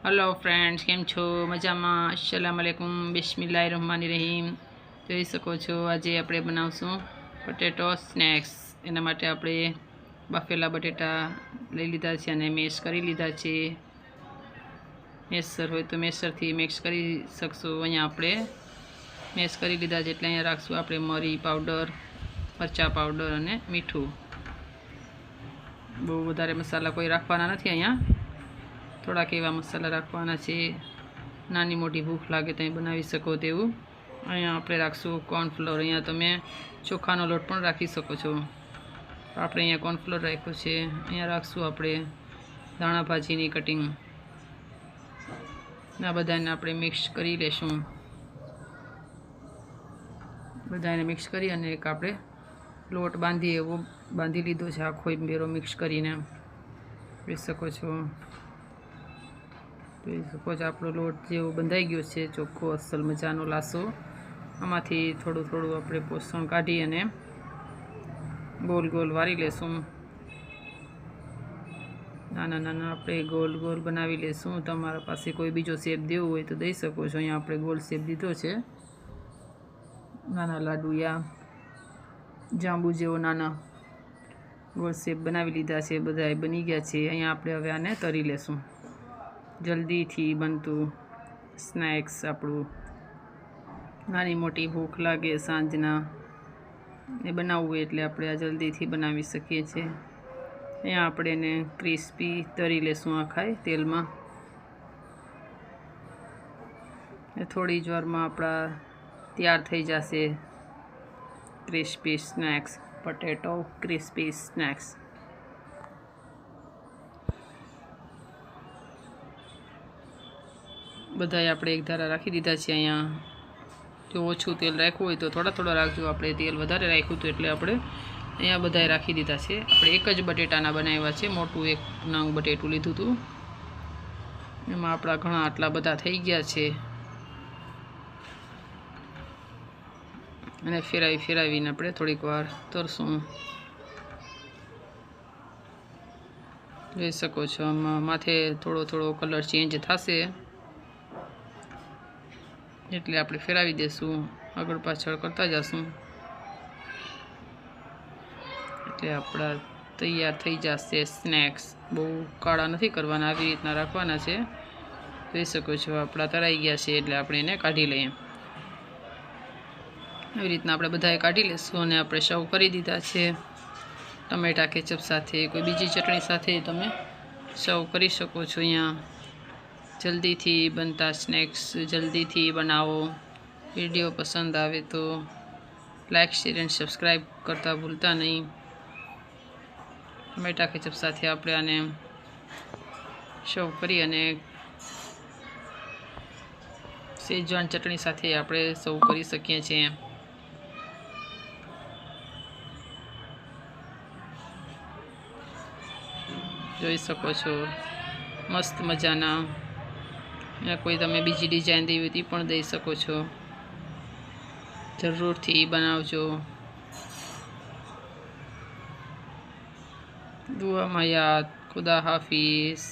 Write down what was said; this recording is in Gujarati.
हेलो फ्रेंड्स, केम छो? मजामां? अस्सलाम वालेकुम, बिस्मिल्लाहिर्रहमानिर्रहीम। જોઈ શકો છો આજે આપણે બનાવશું પોટેટો સ્નેક્સ। એના માટે આપણે બાફેલા બટેટા લઈ લીધા છે અને મેશ કરી લીધા છે। મેસર હોય તો મેસરથી મિક્સ કરી શકશો। અહીંયા આપણે મેશ કરી લીધા છે એટલે અહીંયા રાખશું આપણે મરી પાવડર, મરચાં પાવડર અને મીઠું। બહુ વધારે મસાલા કોઈ રાખવાના નથી અહીંયા, થોડાક એવા મસાલા રાખવાના છે। નાની મોટી ભૂખ લાગે તો બનાવી શકો તેવું। અહીંયા આપણે રાખશું કોર્નફ્લોર। અહીંયા તમે ચોખાનો લોટ પણ રાખી શકો છો, આપણે અહીંયા કોર્નફ્લોર રાખ્યો છે। અહીંયા રાખશું આપણે ધાણા ભાજીની કટિંગ। આ બધાને આપણે મિક્સ કરી લેશું। બધાને મિક્સ કરી અને એક આપણે લોટ બાંધી એવો બાંધી લીધો છે, આખો બેરો મિક્સ કરીને। જોઈ શકો છો આપણો લોટ જેવો બંધાઈ ગયો છે, ચોખ્ખો અસલ મજાનો લાસો। આમાંથી થોડું થોડું આપણે પોષણ કાઢી અને ગોલ ગોલ વારી લેશું। નાના નાના આપણે ગોલ ગોલ બનાવી લેશું। તમારા પાસે કોઈ બીજો શેપ દેવો હોય તો દઈ શકો છો। અહીંયા આપણે ગોલ શેપ દીધો છે, નાના લાડુયા જાંબુ જેવો નાના ગોળ શેપ બનાવી લીધા છે। બધા બની ગયા છે। અહીંયા આપણે હવે આને તરી લેશું। જલ્દીથી બનતું સ્નેક્સ આપણું। નાની મોટી ભૂખ લાગે સાંજના એ બનાવવું હોય એટલે આપણે આ જલ્દીથી બનાવી શકીએ છીએ। અહીંયા આપણે એને ક્રિસ્પી તરી લેશું આખાય તેલમાં। થોડી જ વારમાં આપણા તૈયાર થઈ જશે crispy snacks, potato crispy snacks. બધાએ આપણે એક ધારા રાખી દીધા છે। અહીંયા જો ઓછું તેલ રાખવું હોય તો થોડા રાખજો। આપણે તેલ વધારે રાખ્યું હતું એટલે આપણે અહીંયા બધાએ રાખી દીધા છે। આપણે એક જ બટેટાના બનાવ્યા છે, મોટું એક નંગ બટેટું લીધું હતું, એમાં આપણા ઘણા આટલા બધા થઈ ગયા છે। અને ફેરવીને આપણે થોડીક વાર તરશું। જોઈ શકો છો આમાં માથે થોડો કલર ચેન્જ થશે એટલે આપણે ફેરવી દઈશું, આગળ પાછળ કરતા જશું એટલે આપણા તૈયાર થઈ જશે સ્નેક્સ। બહુ કાળા નથી કરવાના, આવી રીતના રાખવાના છે। જોઈ શકો છો આપણા તરાઈ ગયા છે એટલે આપણે એને કાઢી લઈએ। આવી રીતના આપણે બધાએ કાઢી લઈશું અને આપણે સર્વ કરી દીધા છે ટમેટા કેચઅપ સાથે। કોઈ બીજી ચટણી સાથે તમે સર્વ કરી શકો છો। અહીંયા જલ્દીથી બનતા સ્નેક્સ જલ્દીથી બનાવો। વિડીયો પસંદ આવે તો લાઈક, શેર અને સબસ્ક્રાઈબ કરતા ભૂલતા નહીં। ટમેટા કેચઅપ સાથે આપણે આને સર્વ કરી અને શેઝવાન ચટણી સાથે આપણે સર્વ કરી શકીએ છીએ। જોઈ શકો છો મસ્ત મજાના। અહીંયા કોઈ તમે બીજી ડિઝાઇન દેવી હતી પણ દઈ શકો છો। જરૂરથી બનાવજો। દુઆમાં યાદ। ખુદા હાફિઝ।